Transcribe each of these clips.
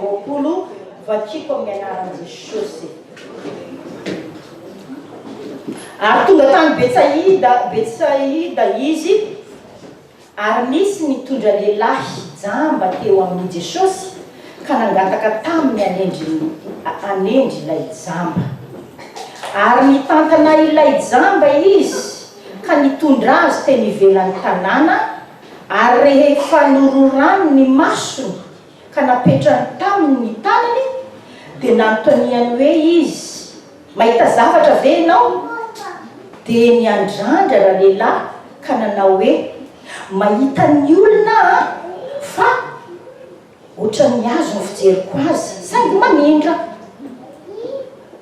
2020 vakiko amin'ny anaran'i Jesosy. Ary tonga tany Betsaida izy ary nisy nitondra lehilahy jamba teo amin'ny Jesosy ka nangataka taminy anendry ilay jamba. Ary nitantana ilay jamba izy ka nitondra azy teny ivelan'ny tanàna ary rehefa nororano ny masony ka napetrany taminy ny tanany dia nanontaniany hoe izy mahita zavatra ve ianao? Dia niandrandra rahalehilahy ka nanao hoe mahita ny olona fa ohatran'ny azo ny fijeriko azy saingy manindra.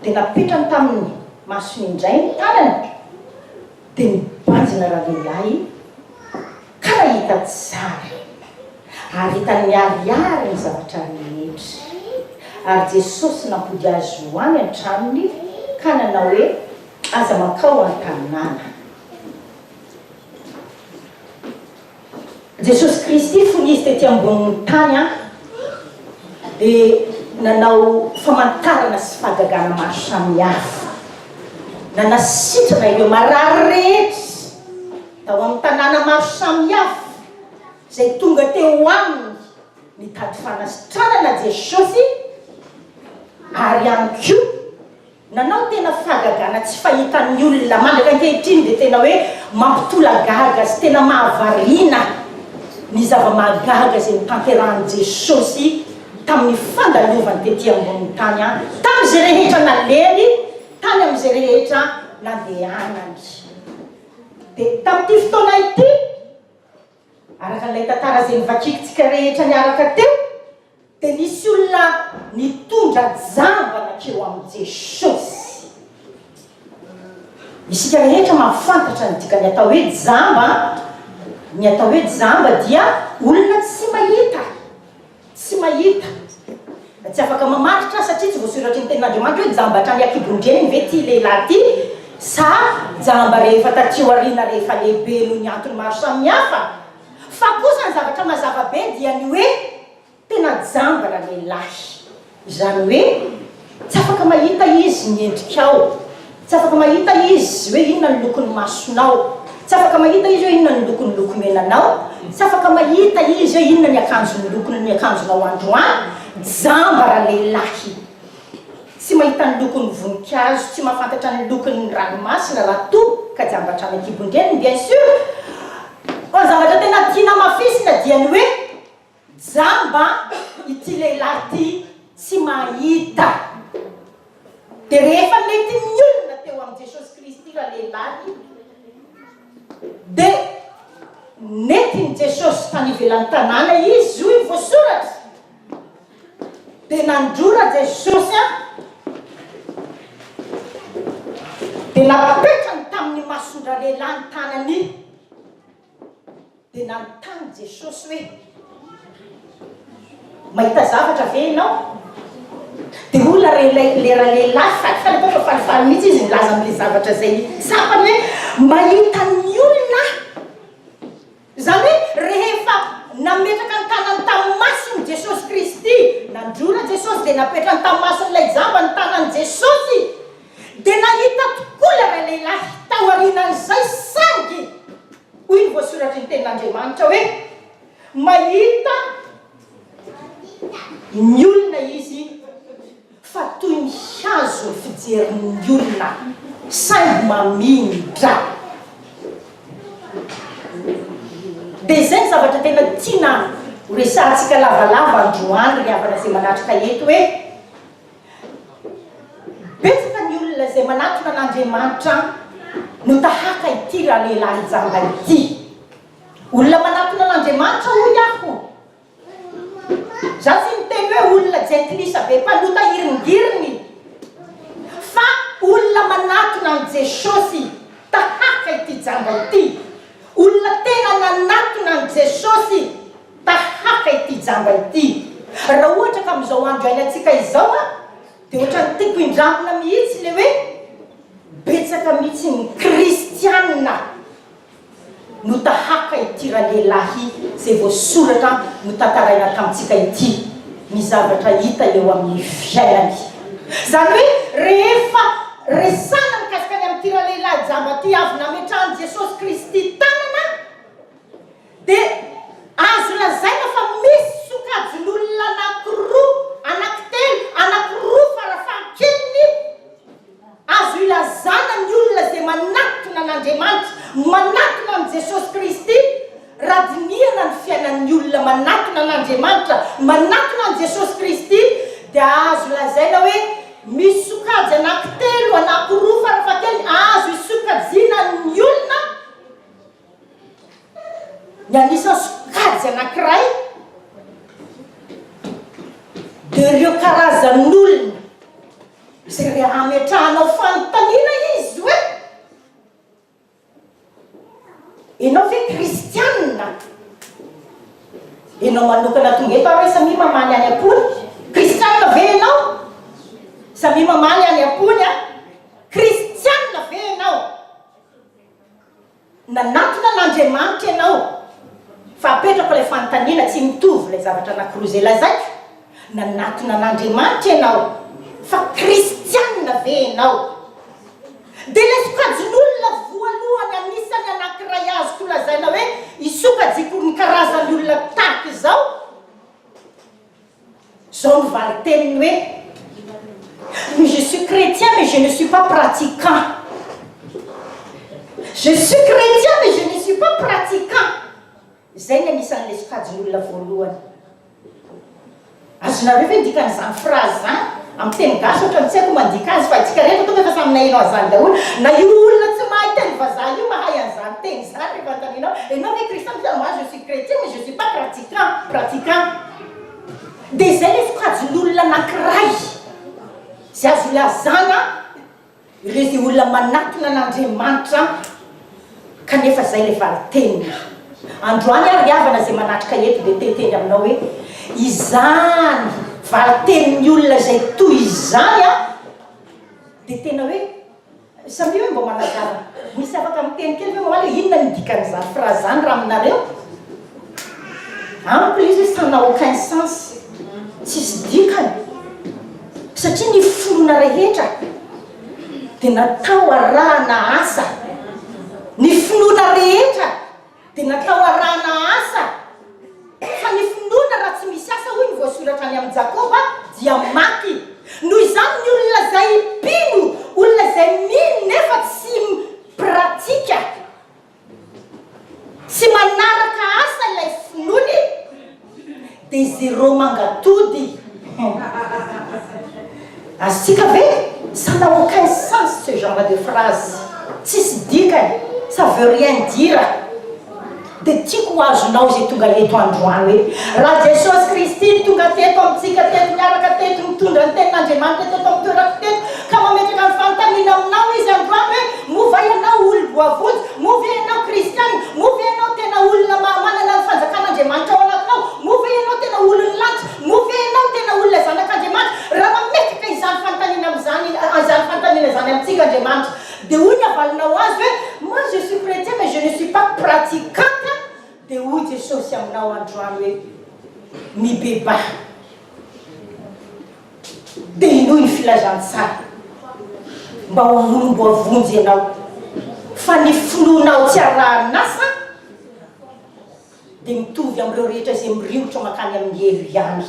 Dia napetrany tamin'ny masony indray ny tanany dia nibanjina rahalehilahy ka nahita tsara ary hitany miariary ny zavatra rehetra. Ary Jesosy nampody azy hoany an-tranony ka nanao hoe aza mankao an-tanàna. Jesosy Kristy fony izy tety ambonin'ny tany dia nanao famantarana sy fahagagana maro samihafa. Nanasitrana ireo marary rehetra tao amin'ny tanàna maro samihafa izay tonga teo aminy nitady fanasitranana Jesosy. Ary ihany koa nanao tena fahagagana tsy fahitan'ny olona mandaka ankehitriny dia tena hoe mampitolagaga sy tena mahavariana ny zava-mahagaga izay nitanterahany Jesosy tamin'ny fandalovan'ny tety ambonin'ny tany tamin'izay rehetra naleny tany amin'izay rehetra nandehanany. Dia tamin'ity fotoana ity araka n'ilay tantara izay nivakikitsika rehetra niaraka teo dia nisy olona nitondra jamba nakeo amin'ny Jesosy. Isika rehetra mahafantatra ny dikany atao hoe jamba. Ny atao hoe jamba dia olona tsy mahita. Tsy afaka mamaritra satria tsy voasoratra ny tenin'Andriamanitra hoe jamba hatrany akibondreny ve ty lehilahy ty sa jamba rehefa taty aoriana rehefa lehibe noho ny antony maro samihafa. Fa kosa ny zavatra mazava be dia ny hoe tena jamba rahalehilahy. Izany hoe tsy afaka mahita izy ny endrikao, tsy afaka mahita izy hoe inona ny lokon'ny masonao, tsy afaka mahita izy hoe inona ny lokon'ny lokomenanao, tsy afaka mahita izy hoe inona ny akanjony lokon'ny akanjonao androany. Jamba rahalehilahy tsy mahita ny lokon'ny voninkazo, tsy mahafantatra ny lokon'ny ranomasina raha to ka jamba hatrany akibondreny bien sûr. Fa zavatra tena tiana mafisina dia ny hoe jamba ity lehilahy ty tsy mahita. Dia rehefa nety ny olona teo amin'ny Jesosy Kristy rahalehilahy dia netiny Jesosy tany ivelan'ny tanàna izy io voasoratra. Dia nandrora Jesosy dia napetrany tamin'ny masondra lehilahy ny tanany. Dia nanontany Jesosy hoe mahita zavatra ve ianao? Dia olona lera lehilahy falifaly mihitsy izy milaza amin'ilay zavatra izay sapany hoe mahita ny olona. Izany hoe rehefa nametraka ny tanany tamin'ny masony Jesosy Kristy, nandrona Jesosy dia napetrany tamin'ny mason'ilay jamba ny tanany Jesosy, dia nahita tokoa ilay lehilahy tao aorianan'izay sangy hoy ny voasoratra ny tenin'Andriamanitra hoe mahita ny olona izy fa toy ny hazo ny fijerin'ny olona saingy mamindra. Dia izay ny zavatra tena tiana resahantsika lavalava androany ny havana izay manatrika eto hoe betsaka ny olona izay manatona an'Andriamanitra no tahaka ity rahalehilahy jamba ity. Olona manatona an'Andriamanitra hoy aho. Za tsy miteny hoe olona jentilisa be mpanota iringiriny fa olona manatona an' Jesosy tahaka ity jamba ity. Olona tena nanatona an' Jesosy tahaka ity jamba ity. Raha ohatra ka amin'izao andro ainantsika izao dia ohatra ny tiako indramina mihitsy le hoe betsaka mihitsy ny kristianina no tahaka ity rahalehilahy izay voasoratra no tantaraina tamintsika ity. ny zavatra hita eo amin'ny fiainany. Zany hoe rehefa resana mikasika ny amin'ny tira lehilahy jamba ty avy nametrahany Jesosy Kristy tanana dia azo lazaina fa misy sokajin'olona anankiroa anankitelo anankiroa farafahakeliny azo ilazana ny olona zay manatona an'Andriamanitra manatona an' Jesosy Kristy radiniana ny fiainan'ny olona manatona an'Andriamanitra manatona an' Jesosy Kristy dia azo lazaina hoe misy sokajy anankitelo anankiroa farafahakeliny azo isokajiana ny olona ny anisan'ny sokajy anankiray dia ireo karazan'olona zay re ametrahanao fanontaniana izy hoe ianao ve kristianina ianao manokana tonga eto hoe samy mamany any am-pony kristianina ve ianao samy mamany any am-pony a kristianina ve ianao nanatona an'Andriamanitra ianao fa apetrako ilay fanontaniana tsy mitovy ilay zavatra anankiroa zay lazaiko nanatona an'Andriamanitra ianao fa kristianina ve ianao dia ilay sokajin'olona voalohany anisany anankiray azoko lazaina hoe isokajiko ny karazany olona tahaka izao zao ny valiteniny hoe mais je suis chrétien mais je ne suis pas pratiquant. Je suis chrétien mais je ne suis pas pratiquant. Zay ny anisan'ilay sokajin'olona voalohany. Azonareo ve dikan'izany phrase zany amin'ny teny gasy ohatrany tsy haiko mandika azy fa itsika rehetra tonga efa samy nahainao azany daholo na io olona tsy mahay teny vazaha io mahay an'izany teny zany rehefa antaninao ianao ve kristian moi je suis chrétien mais je suis pas pratiquant. Dia zay ilay sokajin'olona anankiray zay azo lazana ireo zay olona manatona an'Andriamanitra kanefa zay ilay valitenina. Androany ary havana zay manatrika eto dia teteny aminao hoe izany valitenin'ny olona zay toy izany a dia tena hoe samy hoe mba manazava misy afaka miteny kely hoe mahala inona ny dikan'izany phrase zany raha aminareo amiko izy hoe ça n'a aucun sens tsisy dikany satria ny folona rehetra dia natao arahana asa ny finoana rehetra dia natao arahana asa fa ny finoana raha tsy misy asa hoy ny voasoratra any amin'ny Jakoba dia maty noho izany ny olona zay mpino olona zay mino nefa tsy pratika tsy manaraka asa ilay finoany dia zéro mangatody. Azitsika ve ça n'a aucun sens ce genre de phrase tsisy dikany ça veut rien dire. Dia tiako azonao zay tonga eto androany hoe raha Jesosy Kristy tonga teto amintsika teto miaraka teto mitondra ny tenin'Andriamanitra teto amin'ny toerako teto ka mametraka ny fanontaniana aminao izy androany hoe mova ianao olo-boavotsy mova ianao kristianina mova ianao tena olona manana ny fanjakan'Andriamanitra ao anatinao mova ianao tena olony lanitra mova ianao tena olona zanak'Andriamanitra raha mametraka izany fanontaniana amin'izany izany fanontaniana zany amintsika Andriamanitra dia hoy ny avalinao azy hoe moi je suis chrétien mais je ne suis pas pratiquante dia hoy Jesosy aminao androany hoe mibeba dia inoy ny filazantsara mba hombo avonjy ianao fa ny finoanao tsy arahan'asa dia mitovy amin'ireo rehetra zay miriotra makany amin'ny helo ihany.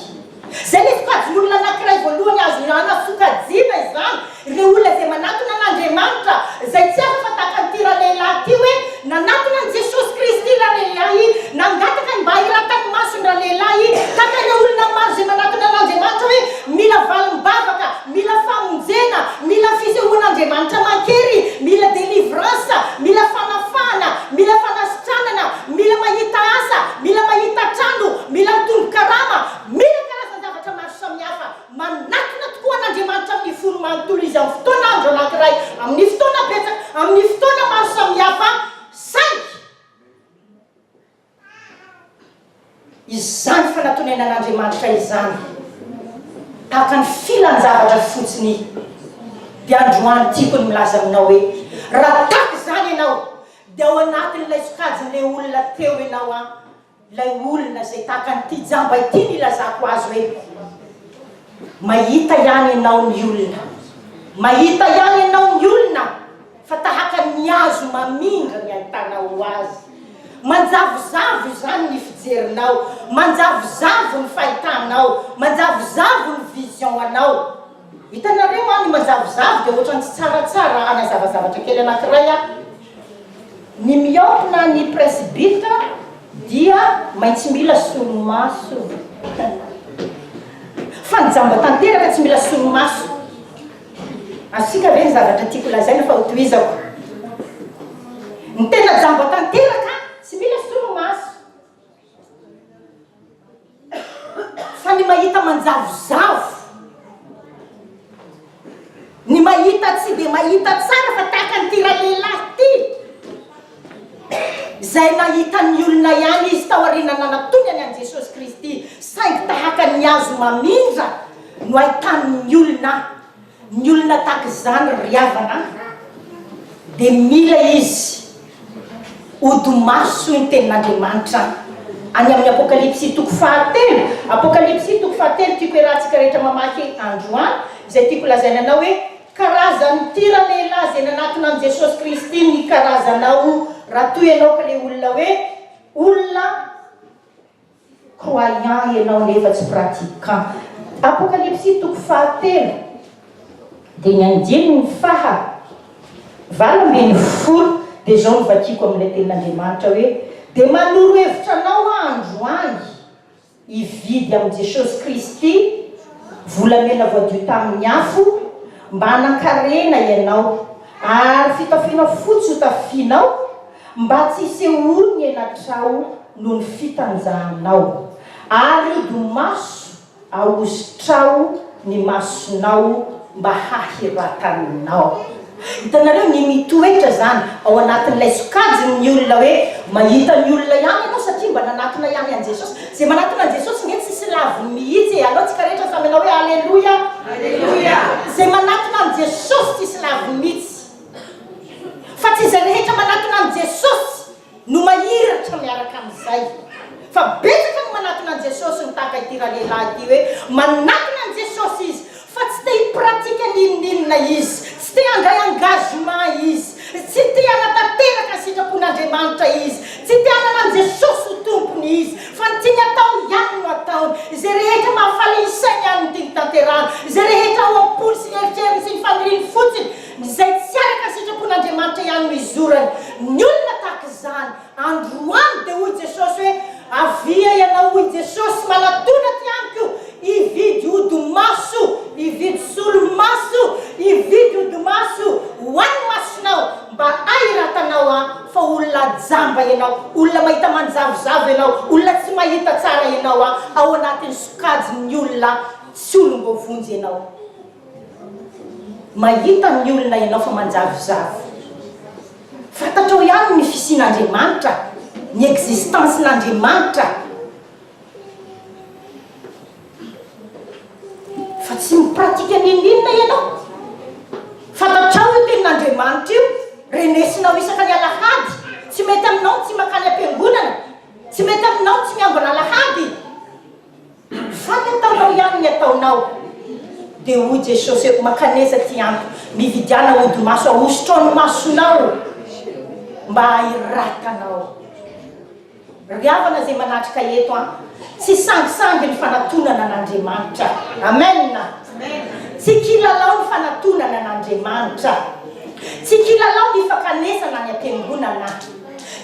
Zay ilay sokajin'olona anankiray voalohany azo sokajiana izany ireo olona zay manatona an'Andriamanitra zay tsy afa fa tahaka ny tira lehilahy ty hoe nanatona an' Jesosy Kristy rahalehilahy nangataka mba hiratany masony rahalehilahy tahaka ireo olona maro zay manatona an'Andriamanitra hoe mila valim-bavaka mila famonjena mila fisehoan'Andriamanitra mankery mila délivrance mila fanafana mila fanasitranana mila mahita asa mila mahita trano mila mitombo karama mila karazan-javatra maro samihafa manatona tokoa an'Andriamanitra amin'ny folo manontolo izy amin'ny fotoana andro anankiray amin'ny fotoana betsaka amin'ny fotoana maro samihafa saingy izany fanatonena an'Andriamanitra izany tahaka ny filan-javatra fotsiny dia androany tiako ny milaza aminao hoe raha tahaka izany ianao dia ao anatin'ilay sokajin'ilay olona teo ianao a ilay olona zay tahaka nyity jamba ity nilazako azy hoe mahita ihany ianao ny olona, mahita ihany ianao ny olona fa tahaka ny azo mamindra ny ahitanao azy. Manjavozavo zany ny fijerinao, manjavozavo ny fahitanao, manjavozavo ny vision-anao. Hitanareo any manjavozavo dia ohatrany tsy tsaratsara anazavazavatra kely anankiray a. Ny miaokina ny presbitra dia maintsy mila solomaso. Fa ny jamba tanteraka tsy mila solomaso. Asika ve ny zavatra tiako lazaina fa hotohizako. Ny tena jamba tanteraka tsy mila solomaso. Fa ny mahita manjavozavo, ny mahita tsy dia mahita tsara fa tahaka ny tira lehilahy ty, zay nahita ny olona ihany izy tao aoriana nanatonyany an Jesosy Kristy, saingy tahaka ny azo mamindra no ahitany ny olona tahaka izany riavana, dia mila izy odi-maso ny tenin'Andriamanitra. Any amin'ny Apokalipsy toko 7, Apokalipsy toko 7 tiako rahantsika rehetra mamaky androany, izay tiako lazaina anao hoe karazany tira lehilahy zay nanatona an Jesosy Kristy ny karazanao raha toy ianao ka le olona hoe olona croyant ianao nefa tsy pratiquant. Apokalipsy toko 7 dia ny andiny ny faha 8 dia zao novakiko amin'ilay tenin'Andriamanitra hoe dia manoro hevitra anao androany hividy amin'i Jesosy Kristy volamena voadio tamin'ny afo mba hanan-karena ianao, ary fitafiana fotsy ho tafianao mba tsy hisehoany ianatrao noho ny fitanjahanao, ary odi-maso ahositrao ny masonao mba hahiratanao. Hitanareo ny mitoetra zany ao anatin'ilay sokajiny ny olona hoe mahita ny olona ihany ianao satria mba nanatona ihany an Jesosy. Zay manatona an Jesosy nge tsisy laviny mihitsy, alao tsika rehetra samy anao hoe alleluia, alleluia. Zay manatona an Jesosy tsisy laviny mihitsy, fa tsy zay rehetra manatona an Jesosy no mahiratra miaraka amin'izay, fa betsaka ny manatona an Jesosy ny tahaka itira lehilahy ty hoe manatona an Jesosy izy fa tsy te hipratika ninona izy, tsy te handray engagement izy, tsy te hanatanteraka sitrapon'Andriamanitra izy, tsy te hanana an Jesosy ho tompony izy, fa ny tiany atao ihany no ataony. Izay rehetra mahafaly ny sainy ihany no tiany tanterahana, izay rehetra ao am-polo sy ny eritreritany sy ny faniriany fotsiny, izay tsy araka sitrapon'Andriamanitra ihany no izorany. Ny olona tahaka izany androany dia hoy Jesosy hoe avia ianao hoy Jesosy manatona ty amiko hividy odi-maso, hividy solomaso, hividy odi-maso ho an'ny masonao mba ahiratanao fa olona jamba ianao, olona mahita manjavozavo ianao, olona tsy mahita tsara ianao ao anatin'ny sokajin'ny olona tsy olom-bovonjy ianao. Mahita ny olona ianao fa manjavozavo, fantatrao ihany ny fisian'Andriamanitra, ny existencen'Andriamanitra, fa tsy mipratika ninona ianao. Fantatrao io tenin'Andriamanitra io, renesinao isaka ny alahady, tsy mety aminao tsy makany am-piangonana, tsy mety aminao tsy miambina alahady, fa ny ataonao ihany ny ataonao. Dia hoy Jesosy hoe makaneza ty amiko, mividiana odi-maso, ahositra ny masonao mba ahiratanao. Riavana zay manatrika eto tsy sangisangy ny fanatonana an'Andriamanitra. Amen. Tsy kilalao ny fanatonana an'Andriamanitra, tsy kilalao ny fakanesana ny am-piangonana,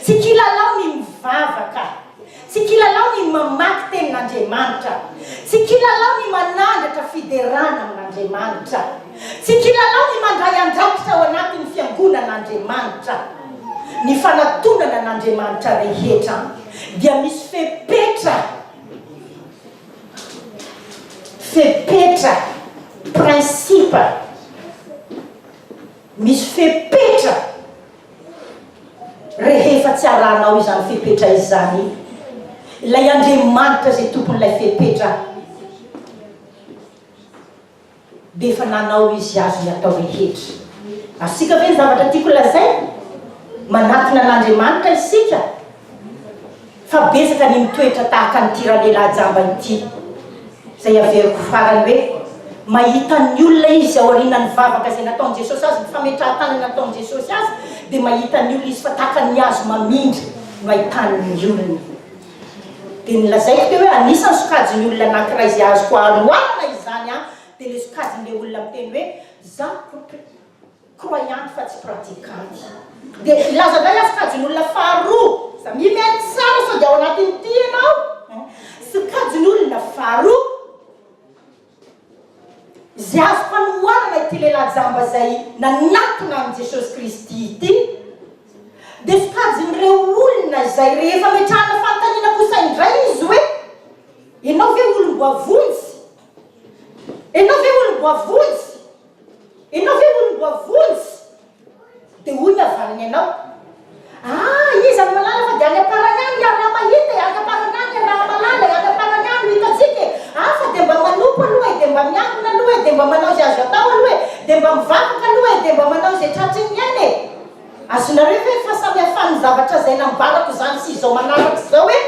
tsy kilalao ny mivavaka, tsy kilalao ny mamaky tenin'Andriamanitra, tsy kilalao ny manandratra fiderana amin'Andriamanitra, tsy kilalao ny mandray andrakitra ao anatin'ny fiangonan'Andriamanitra. Ny fanatonana an'Andriamanitra rehetra dia misy fepetra prinsipa, misy fepetra rehefa tsy arahanao izany fepetra izany, ilay Andriamanitra zay tompon'ilay fepetra dia efa nanao izy azo ny atao rehetra. Asika ve ny zavatra tiako lazay manatona an'Andriamanitra isika, fa betsaka ny mitoetra tahaka ny tira lehilahy jamba ity, zay averiko farany hoe mahita ny olona izy ao aorianany vavaka zay nataon'i Jesosy azy, ny fametrahan-tany nataon'i Jesosy azy, dia mahita ny olona izy fa tahaka ny hazo mamindra no ahitany olona. Dia nilazaiko teo hoe anisan'ny sokajiny olona anankiray izay azoko aloarana izany a, dia le sokajin'ilay olona miteny hoe za croyante fa tsy pratiquante. Dia laza ndray a sokajiny olona faharoa, za mimeny tsara sao dia ao anatin'ny ty ianao. Sokajiny olona faharoa zay azo fanoharana ity lehilahy-jamba zay nanatona amin'i Jesosy Kristy ity, dia sokajin'ireo olona zay rehefa metrahana fanontaniana kosa indray izy hoe ianao ve olom-boavonjy, ianao ve olom-boavonjy, ianao ve olom-boavonjy, dia hoy ny avaliny ianao izy any malala fa dia any aparanany raha mahita, any aparanany raha malala, any aparanany hitantsika fa dia mba manompo aloha dia mba miangona aloha dia mba manao izay azo atao aloha dia mba mivavaka aloha dia mba manao izay tratriny ihany azonareo ve fa samy hafan'ny zavatra zay nambarako zany sy izao manaraka izao hoe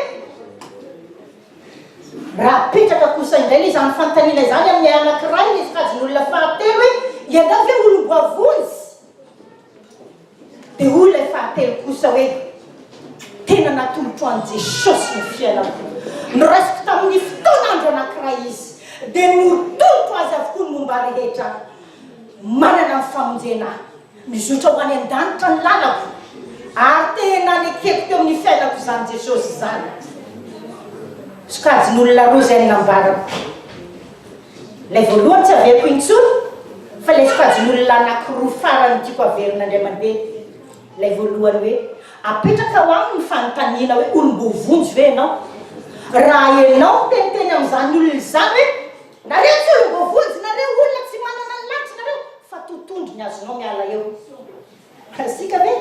raha petraka kosa indray le izany fanontaniana izany amin'ny anankiray le sokajin'olona fahatelo hoe ianao ve olom-boavonjy, dia olona fahatelo kosa hoe tena natolotro an'i Jesosy ny fiainako, noraisiko tamin'ny fotoan'andro anankiray izy dia notolotro azy avokoa ny momba rehetra, manana ny famonjena mizotra ho any an-danitra ny lalako ary tena nekeko teo amin'ny fiainako izany Jesosy zany. Sokajin'olona roa zay nambarako, ilay voalohany tsy averiko intsony fa ilay sokajin'olona anankiroa farany tiako averina indray mandeha. Ilay voalohany hoe apetraka ho aminy fanontaniana hoe olom-boavonjy ve ianao, raha ianao teniteny amin'izany olona izany hoe nareo tsy olom-boavonjy, nareo olona tsy manana ny lanitra nareo, fa totondry ny azonao miala eo. Asika ve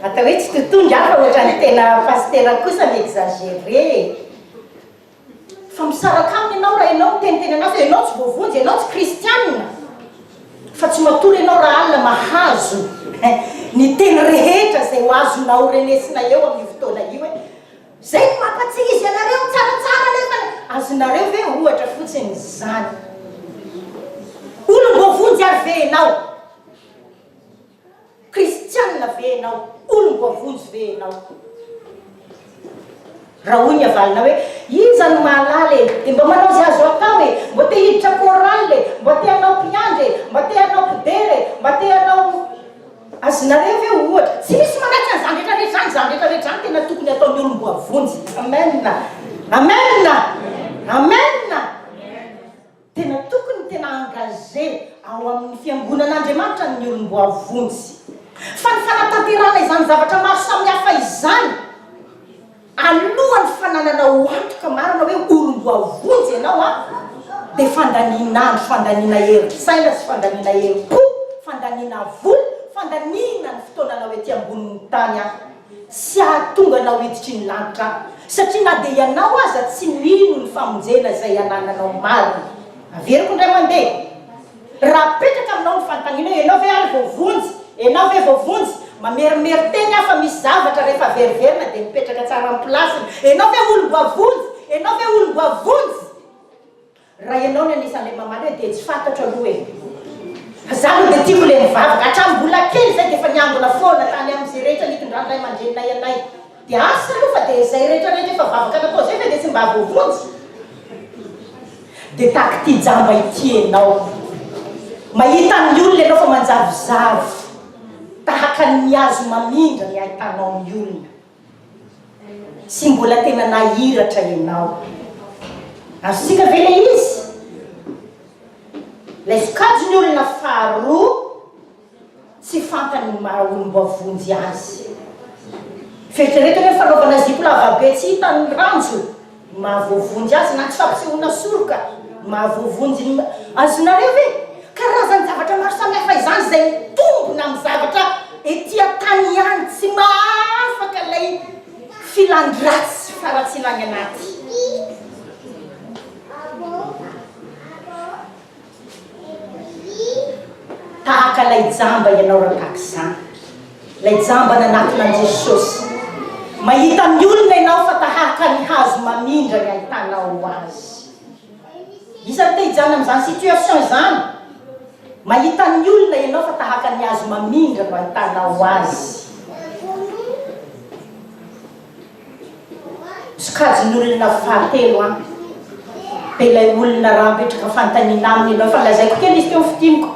atao hoe tsy totondry fa ohatrany tena pastera kosa miexagere. Fa misaraka aminy ianao raha ianao teniteny anazy ianao tsy voavonjy, ianao tsy kristianina, fa tsy matory ianao raha alina mahazo ny teny rehetra zay ho azonao renesina eo amin'ny fotoana io hoe zay ny mampatsy izy anareo tsaratsara nefa azonareo ve ohatra fotsiny zany. Olom-boavonjy ary ve ianao, kristianina ve ianao, olom-boavonjy ve ianao. Raha hoy ny avalina hoe iza no mahalala dia mba manao izay azo atao mba te hiditra koraly mba te hanao mpiandry mba te hanao mpidera mba te hanao azonareo ve ohatra, tsy misy manaitra an'izany rehetrarehetra zany, zany rehetrarehetra zany tena tokony ataon'ny olom-boavonjy. Amena, amena, amena. Tena tokony tena engagé ao amin'ny fiangonan'Andriamanitra ny olom-boavonjy. Fa ny fanatanterana izany zavatra maro samihafa izany alohan'ny fananana antoka marina hoe olom-boavonjy ianao dia fandaniana andro, fandaniana herin-tsaina sy fandaniana herim-po, fandaniana voly, fandaniana ny fotoananao ety ambonin'ny tany sy ahatonga anao hiditry ny lanitra, satria na dia ianao aza tsy mino ny famonjena izay anananao marina. Averiko indray mandeha raha petraka aminao ny fanontaniana hoe ianao ve ary voavonjy, ianao ve voavonjy, mamerimery teny fa misy zavatra rehefa veriverina dia mipetraka tsara amin'ny plasiny, ianao ve olom-boavonjy, ianao ve olom-boavonjy. Raha ianao ny anisan'ilay mamaly hoe dia tsy fantatro aloha za no dia tiako le mivavaka hatramin'ny-bola kely zay dia efa niambona foana tany amin'izay rehetra nitondrandray mandrenonay anay dia asa aloha fa dia izay rehetrarehetra efa vavaka natao zay fa dia tsy mba voavonjy. Dia tahaka ity jamba ity ianao mahita ny olona ianao fa manjavozavo tahaka ny hazo mamindra ny ahitanao ny olona sy mbola tena nahiratra ianao. Azosika ve le izy lay sokajiny olona faharoa tsy fantany maha olom-boavonjy azy. Feritrereta hoe fanaovana zipo lavabe tsy hitany ranjo mahavoavonjy azy na tsy fampisehoana soroka mahavoavonjy azonareo ve karazany zavatra maro samihafa izany zay mitombona amin'ny zavatra ety an-tany ihany tsy mahafaka ilay filandratsy faratsilany anaty. Tahaka lay jamba ianao raha tahaka izany, lay jamba nanatona an'i Jesosy mahita ny olona ianao fa tahaka ny hazo mamindra ny ahitanao azy. isany te hijana amin'izany situation izany mahita ny olona ianao fa tahaka ny azo mamindra no ahitanao azy sokajin'olona fahatelo any dia ilay olona raha mipetraka fanontaniana aminy ianao fa lazaiko kely izy teo fitiniko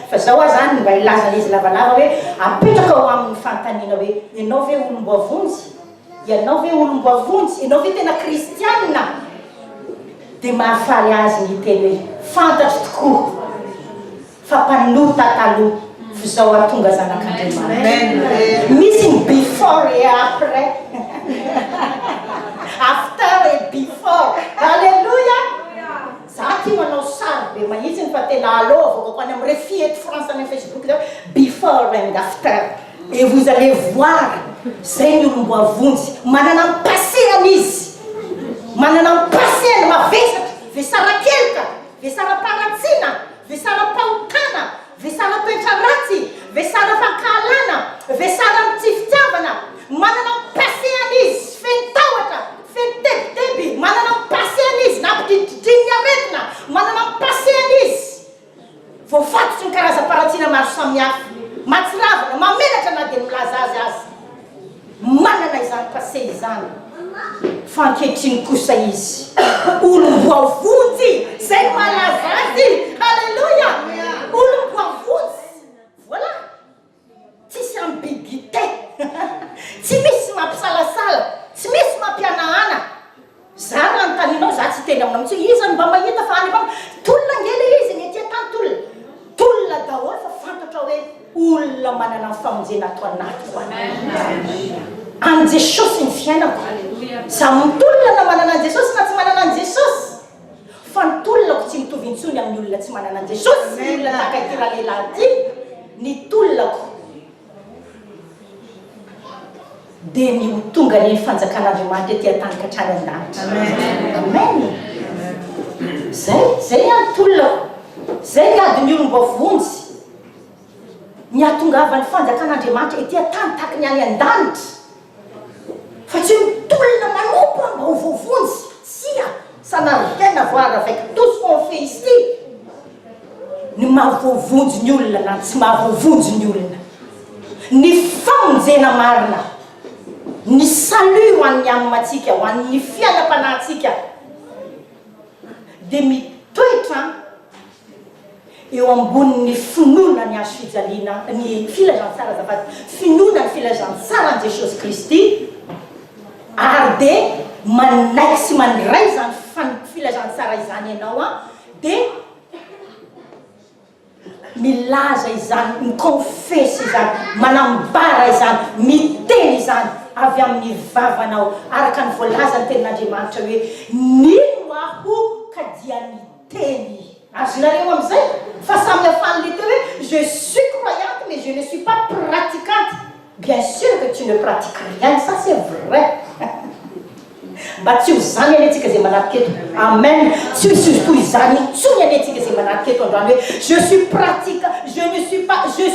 fa zao aho zany mba ilazana izy lavalava hoe apetraka ao amin'ny fanontaniana hoe ianao ve olom-boavonjy ianao ve olom-boavonjy ianao ve tena kristianina dia mahafaly azy ny teny hoe fantatro tokoa fa mpanota taloha fa zao atonga zanak'Andriamanitra misy ny before et après after et before alléluia za ty manao sary be mahitsiny fa tena alovako ko any amin'ny refie de France any Facebook zao before and after et vous allez voir zay ny olom-boavonjy manana ny paseany izy manana ny paseany mavesatra ve sarakelika ve sara-panatsina ve sara-pahotana ve sara-toetra ratsy ve sara-pakalana ve sara-mitsifitiavana manana ny paseany izy fenitahotra fenitebiteby manana ny paseany izy nampidididiny aretina manana ny paseany izy voafatotry ny karazam-paratsiana maro samihafa matsiravana mamelatra na dia milaza azy azy manana izany pase izany fa ankehitriny kosa izy olom-boavonjy zay malaza azy halleluia olom-boavonjy voilà tsisy ambiguïté tsy misy mampisalasala tsy misy mampianahana za raha notaninao za tsy teny aminao mitsy izany mba mahita fa any mba tolona ngely izy ny aty tany tolona daholo fa fantatra hoe olona manana ny famonjena ato anatiko any Jesosy ny fiainako za mitolona na manana an Jesosy na tsy manana an Jesosy fa ny tolonako tsy mitovy intsony amin'ny olona tsy manana an Jesosy ny olona tahaka itira lehilahy ty ny tolonako dia ny ho tonga ny fanjakan'Andriamanitra ety an-tany ka hatrany an-danitra amen zay any tolonako zay ny adiny olom-boavonjy ny ahatongavany fanjakan'Andriamanitra ety an-tany tahaka ny any an-danitra fa tsy mitolona manompo mba ho voavonjy sia ça n'a rien à voir avec tout ce qu'on fait ici ny mahavoavonjy ny olona na tsy mahavoavonjy ny olona ny famonjena marina ny salut ho an'ny aminatsika ho an'ny fiainam-panahintsika dia mitoetra eo ambonin'ny finoana ny azo fijaliana ny filazantsara zafady finoana ny filazantsara an Jesosy Kristy ary dia manaiky sy mandray zany filazantsara izany ianao a dia milaza izany miconfesy izany manambara izany miteny izany avy amin'ny vavanao araka ny voalaza ny tenin'Andriamanitra hoe nino aho ka dia niteny azonareo amin'izay fa samy hafan'le teo hoe je suis croyante mais je ne suis pas pratiquante bien sûr que tu ne pratiques rien ça c'est vrai mba tsy ho zany any antsika zay manarika eto amen tsy hisy toy izany intsony any antsika zay manarika eto androany hoe je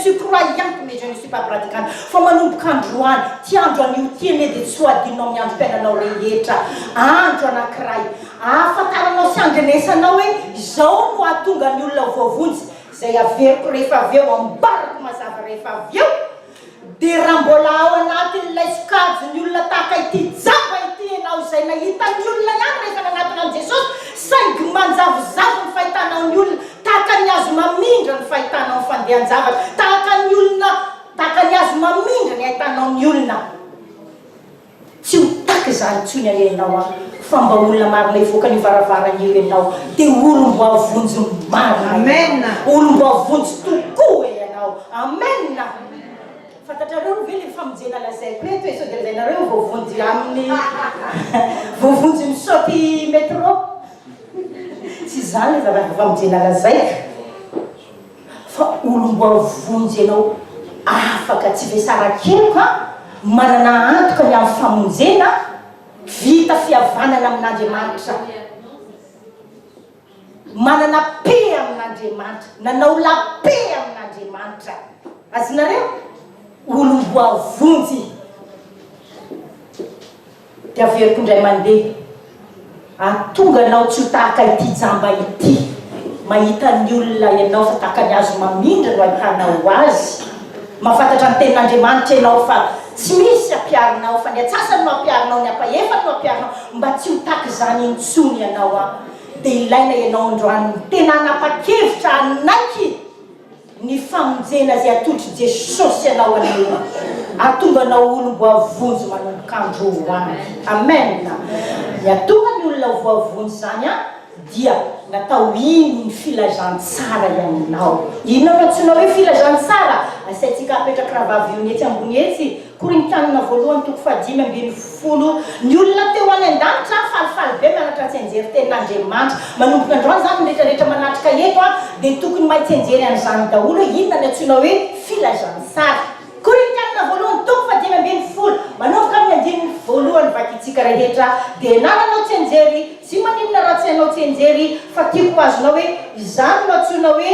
suis croyante mais je ne suis pas pratiquante fa manomboka androany ty andro an'io ty ane dia tsy ho adinao miandrom-piainanao rehetra andro anankiray ahafantaranao sy andrenesanao hoe zao no ahatonga ny olona voavonjy zay averiko rehefa avy eo ambarako mazava rehefa avy eo dia raha mbola ao anatin'ilay sokajy ny olona tahaka ity jamba ity ianao izay nahita ny olona ihany rehefa nanatona an Jesosy saigy manjavozavo ny fahitanao ny olona tahaka ny azo mamindra ny fahitanao ny fandehan-javatra tahaka ny azo mamindra ny ahitanao ny olona tsy ho taky zany ntsony ianao a fa mba olona marina ivoaka ny varavarany eo ianao dia olom-boavonjy marina olom-boavonjy tokoa ianao amen fantatrareo ve le famonjena lazaiko eto hoe sao dia lazainareo voavonjy amin'ny voavonjy misaoty métro tsy zany le famonjena lazaiko fa olom-boavonjy ianao afaka tsy ve sarakeliko manana antoka ny amin'ny famonjena vita fihavanana amin'Andriamanitra manana pe amin'Andriamanitra nanao lape amin'Andriamanitra azonareo olom-boavonjy dia averiko indray mandeha atonga anao tsy ho tahaka ity jamba ity mahita ny olona ianao fa tahaka ny azo mamindra no ahitanao azy mahafantatra ny tenin'Andriamanitra ianao fa tsy misy ampiarinao fa ny atsasany no ampiarinao ny ampaefany no ampiarinao mba tsy ho tahaka izany intsony ianao a dia ilaina ianao androany tena anapa-kevitra anaiky ny famonjena zay atolotry Jesosy ianao anio atonganao olo mbo avonjy manomboka androany amen ny atonga ny olona voavonjy zany a dia natao iny ny filazantsara iaminao inona no antsoina hoe filazantsara asaitsika apetraka raha vavy io etsy ambony etsy Korintianina voalohany toko 5:20 ny olona teo any an-danitra falifaly be mianatra tsenjery tenin'Andriamanitra manomboka androany zany rehetrarehetra manatrika eto a dia tokony mahay tsenjery an'izany daholo inona ny antsoina hoe filazantsara Korintianina voalohany toko 5:20 manomboka amin'ny andininy voalohany vakitsika rehetra dia nananao tsenjery tsy maninona raha tsy hainao tsenjery fa tiako azonao hoe izany no antsoina hoe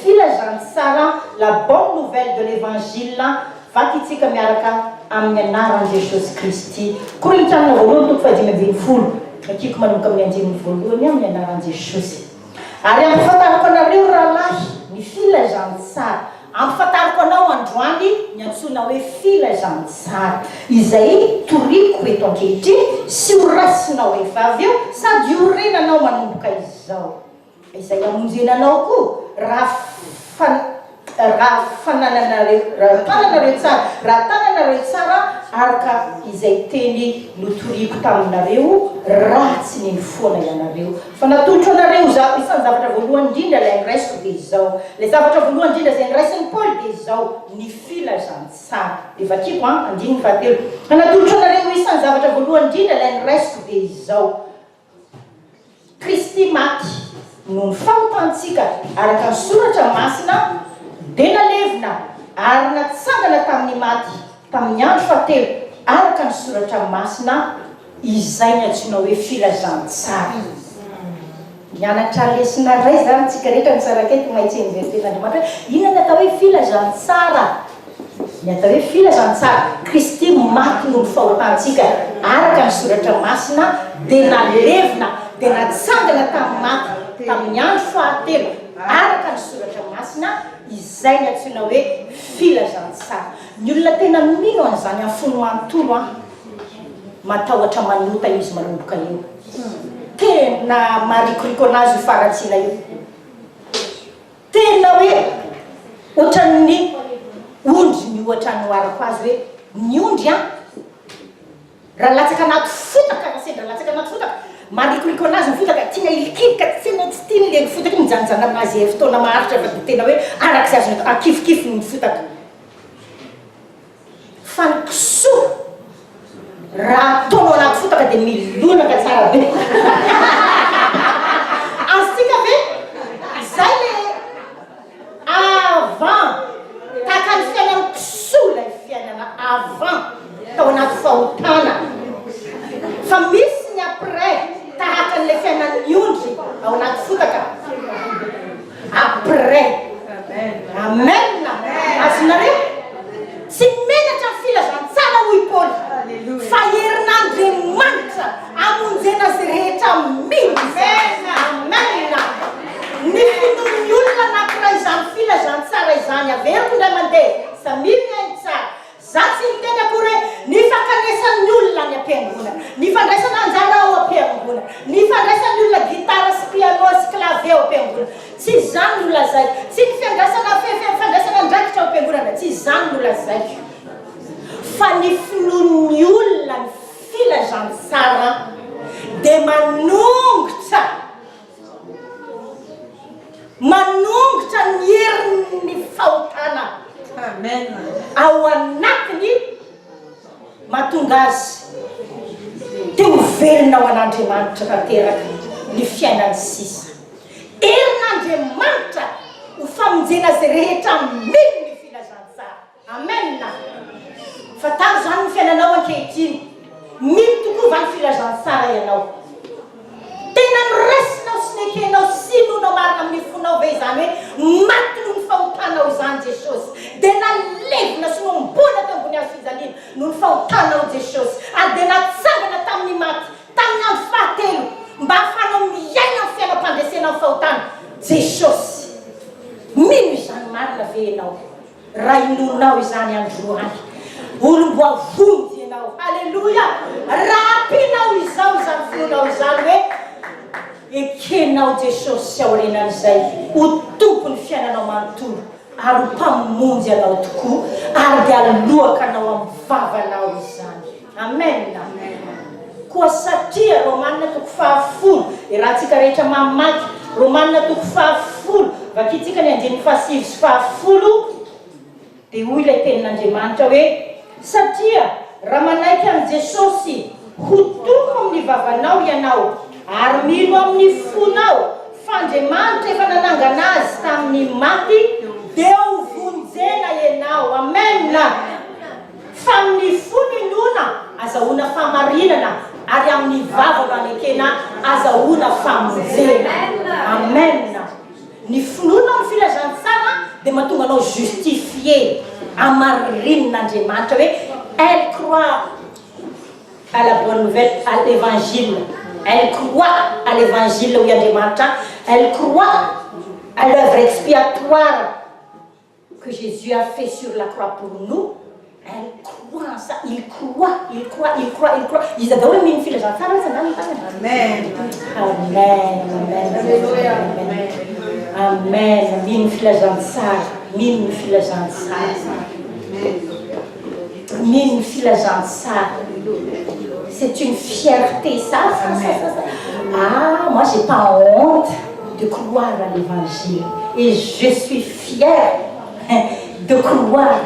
filazantsara la bonne nouvelle de l'évangile vakitsika miaraka amin'ny anaran'i Jesosy Kristy Korintianina voalohany toko 5:20 tiako manomboka amin'ny andininy voalohany amin'ny anaran'i Jesosy ary ampafantariko anareo rahalahy ny filazantsara ampafantariko anao androany ny antsoina hoe filazantsara izay toriko eto ankehitriny sy horasinao efa avy eo sady horenanao manomboka izao izay amonjenanao koa raha tananareo tsara raha tananareo tsara araka izay teny notoriko taminareo ratsy ny foana ianareo fa natolotro anareo isan'ny zavatra voalohany indrindra ilay niraisiko dia izao ilay zavatra voalohany indrindra izay niraisin'ny Paul dia izao ny filazantsara dia vakiko andininy fahatelo fa natolotro anareo isan'ny zavatra voalohany indrindra ilay niraisiko dia izao Kristy maty no ny fahotantsika araka ny soratra masina dia nalevina ary natsangana tamin'ny maty tamin'ny andro fahatelo araka ny soratra masina izay ny antsoina hoe filazantsara mianatra lesona ray zany tsika rehetra nisaraketo maitsenjery tenin'Andriamanitra inona ny atao hoe filazantsara ny atao hoe filazantsara Kristy maty no ny fahotantsika araka ny soratra masina dia nalevina dia natsangana tamin'ny maty tamin'ny andro fahatelo araka ny soratra masina izay ny antsoina hoe filazantsara ny olona tena mino an'izany amin'ny fony manontolo matahotra manota izy manomboka eo tena marikoriko anazy ho faratsiana io tena hoe ohatran'ny ondry ny ohatra ny oarako azy hoe ny ondry raha latsaka anaty fotaka sendra latsaka anaty fotaka marikoriko anazy ny fotaka tiana ilikilika tena tsy tiany le fotaka mijanojana aminazy fotoana maharitra fa dia tena hoe arak'izay azo akifokifo ny fotaka fa ny kisoa raha ataonao anaty fotaka dia milonaka tsara be azitsika ve izay le avant tahaka ny fiainana kisoa ilay fiainana avant tao anaty fahotana fa misy ny après tahaka n'ilay fiainan'ny ondry ao anaty fotaka après amen azonareo tsy menatra ny filazantsara hoy Paoly fa herin'Andriamanitra amonjena azy rehetra mihitsy amen ny finoan'ny olona anankiray izany filazantsara izany averiko indray mandeha samily miainy tsara za tsy miteny akory hoe ny fankanesan'ny olona ny ampiangonana ny fandraisana anjara ao ampiangonana ny fandraisan'ny olona gitara sy piano sy clavier ao ampiangonana tsy izany no lazaiko tsy ny fandraisana andrakitra ao ampiangonana tsy izany no lazaiko fa ny finoan'ny olona ny filazantsara dia manongotra ny herin'ny fahotana amen ao anatiny mahatonga azy teo velona ao an'Andriamanitra tanteraka ny fiainany sisa herin'Andriamanitra ho famonjena azy rehetra mino ny filazantsara amen fa taro zany ny fiainanao ankehitriny mino tokoa va ny filazantsara ianao tena nyresinao sy nekenao sinonao marina amin'ny fonao ve izany hoe maty no ny fahotanao izany Jesosy dia nalevina sy nombona teo ambony hazo fijaliana no ny fahotanao Jesosy ary dia natsangana tamin'ny maty tamin'ny andro fahatelo enao raha inonao izany androany olombo avonjy ianao halleloia raha ampianao izao izany fonao izany hoe ekenao Jesosy sy aorenan'izay ho tompony fiainanao manontolo ary ho mpamonjy anao tokoa ary dia alohaka anao amin'ny vavanao izany amen koa satria Romanina 10 raha tsika rehetra mamaky Romanina 10 vakitsika ny 9:7 dia hoy ilay tenin'Andriamanitra hoe satria raha manaiky amin'ny Jesosy ho tomo amin'ny vavanao ianao ary milo amin'ny fonao fa Andriamanitra efa nanangana azy tamin'ny maty dia ho vonjena ianao amen fa amin'ny fony inona azahoana famarinana ary amin'ny vava manekena azahoana famonjena amen ny finoana amin'ny filazantsara dia mahatonga anao justifié amarin'Andriamanitra hoe elle croit à la bonne nouvelle à l'évangile elle croit à l'évangile où Andriamanitra elle croit à l'œuvre expiatoire que Jésus a fait sur la croix pour nous elle croit en ça il croit ils adorent une fille amen min filazantsara c'est une fierté ça. Ah moi j'ai pas honte de croire à l'évangile et je suis fière de croire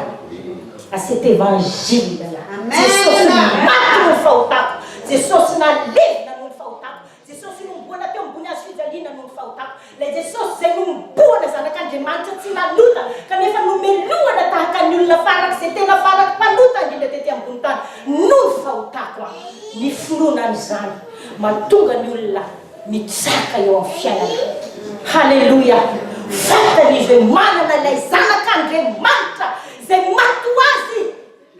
à cet évangile là Jesosy maty no fahotako Jesosy nalevy no fahotako Jesosy nomboana teo ambony hazo fijaliana no fahotako le Jesosy zay nomboana zanak'Andriamanitra tsy nalota kanefa nomeloana tahaka ny olona faraky zay tena faraky mpalota indrindra tety ambony tany no fahotako ny finoanan'izany mahatonga ny olona mitsaka eo amin'ny fiainana halleluia fantany izy hoe manana ilay zanak'Andriamanitra zay mato azy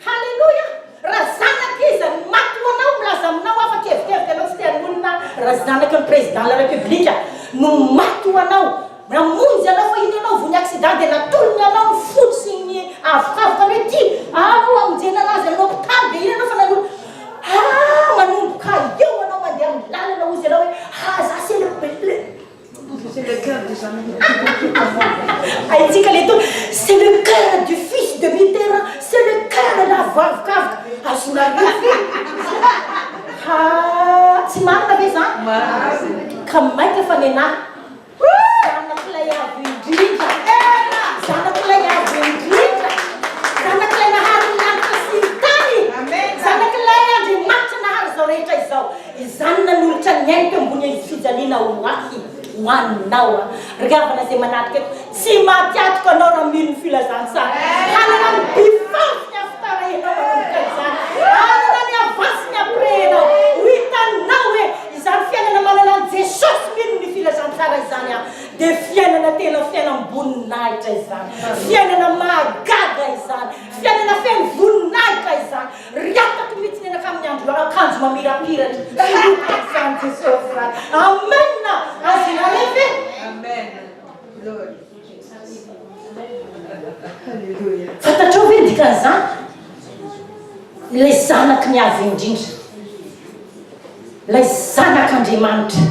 halleluia raha zanaky izy mato anao milaza aminao afaka evikevika anao tsy tean'olona raha zanaky ny président de la république no mato anao namonjy anao fa iny anao vony accident dia natolony anao ny fotsy ny avokavoka hoe ty anao amonjena anazy anao hôpital dia iny anao fa nano manomboka eo anao mandeha amin'ny lalana ozy anao hoe za c'est le cœur de Haïtika les deux, c'est le cœur du fils de Mitterrand, c'est le cœur de la veuve Kafka. Ah, je l'ai ah, tu m'as vu ça? Comme moi qui fais ça, ça n'a pas l'air de dire, ça n'a pas l'air de dire, ça n'a pas l'air de dire, ça n'a pas l'air de dire, izana nulitanyente mbunye fijalina uwaki wanawa regavana se manatke si matiat konora min filazansa hanana bifaf yaftara ino kaza hanana ya vasnya preno witan nawe izan fiana na malala Jesus min filazansa izania de fiana na tena fiana mbunai izan fiana na magaga izan fiana na fen vunai izan riata kumitine na kamnyandlo kanzu mamirapira amen amen Lord hallelujah fantatrao ve dikan'izany ilay zanaky ny avy indrindra ilay zanak'Andriamanitra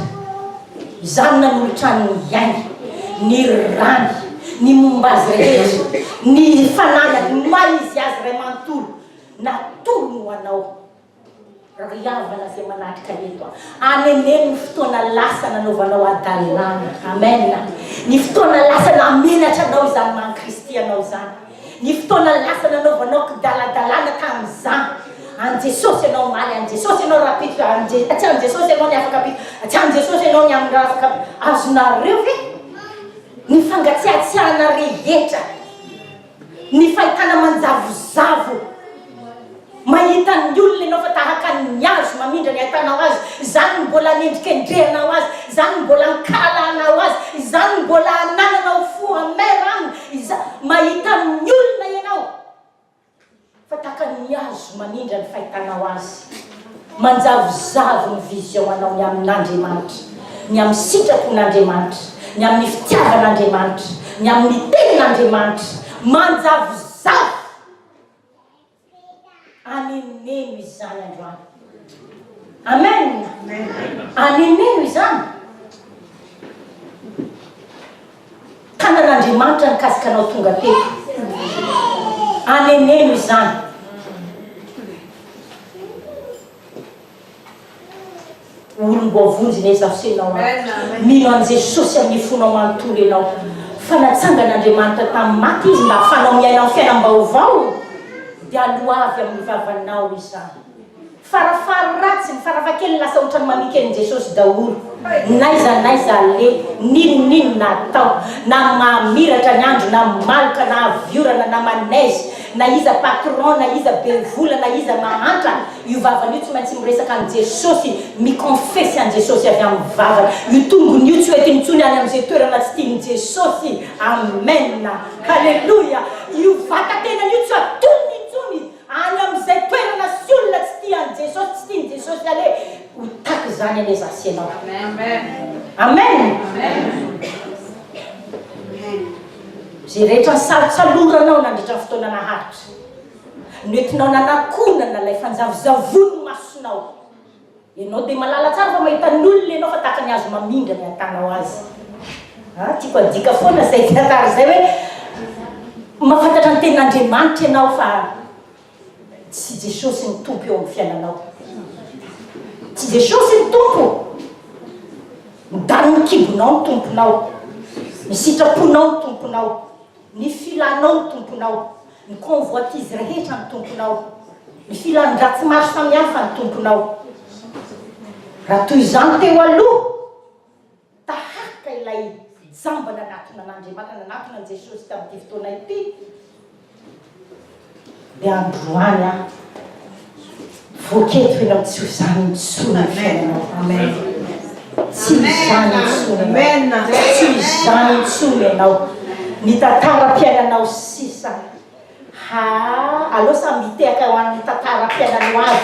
izany nanolotra ny iainy ny rany ny momba azy rehetra ny fananany maha izy azy ray manontolo natolo ho anao riavana zay manatrika eto aneneny ny fotoana lasa nanaovanao adalana amen ny fotoana lasa namenatra anao izany mankristy anao zany ny fotoana lasa nanaovanao kidaladalana tamin'izany an Jesosy anao maly an Jesosy anao rapito aty an Jesosy anao ny afaka apito aty an Jesosy anao ny amin'ny raha afaka apito azonareo ve ny fangatsiatsiahana rehetra ny fahitana manjavozavo mahita ny olona ianao fa tahaka ny azo mamindra ny ahitanao azy izany mbola nendrikendrehanao azy izany mbola nkalanao azy izany mbola anananao fo amerany mahita ny olona ianao fa tahaka ny azo mamindra ny fahitanao azy manjavozavo ny vision anao ny amin'Andriamanitra ny amin'ny sitrapon'Andriamanitra ny amin'ny fitiavan'Andriamanitra ny amin'ny tenin'Andriamanitra manjavozavo aneneno izany androany. Amen. Aneneno izany tanan'Andriamanitra nikasikanao tonga teto. Aneneno izany. Olom-boavonjy nezafisenao mino an' Jesosy amin'ny fonao manontolo ianao fa natsangan'Andriamanitra tamin'ny maty izy mba ahafanao miaina amin'ny fiainam-baovao dia aloavy amin'ny vavanao izany. Farafara ratsy ny farafakely lasa ohatrany mamikely Jesosy daholo. Naiza le ninonino natao na mamiratra ny andro na maloka na aviorana na manaizy na iza patron na iza bevola na iza mahantra io vavany io tsy maintsy miresaka an' Jesosy mikonfesy an' Jesosy avy amin'ny vavany. Io tongony io tsy hoety mitsony any amin'izay toerana tsy tiany Jesosy. Amen. Halleluja. Io vatan-tenany io tsy atony intsony any amin'izay toerana sy olona tsy tiany Jesosy tsy tiany Jesosy ale ho taky zany ane zasianao. Amen. Zay rehetra ny salotsalouranao nandritra fotoana naharitra noentinao nanakonana lay fanjavozavony masonao ianao dia malala tsara fa mahita ny olona ianao fa tahaka ny azo mamindra ny atanao azy. Tiako adika foana zay tantara zay hoe mahafantatra ny tenin'Andriamanitra ianao fa tsy Jesosy ny tompo eo amin'ny fiainanao. Tsy Jesosy ny tompo. Midany ny kibonao ny tomponao, ny sitraponao ny tomponao, ny filanao ny tomponao, ny convoitise rehetra ny tomponao, ny filan-dratsy maro samihafa ny tomponao. Raha toy izany teo aloha tahaka ilay jamba nanatona an'Andriamanitra nanatona an' Jesosy tamin'ity fotoana ity dia androany voaketo ianao tsy ho zany nitsona ny fiainanao. Amen. Tsy izany nitsona, tsy izany nitsona ianao. Ny tantaram-piainanao sisa aleo samy mitehaka ho an'ny tantaram-piainanao avy.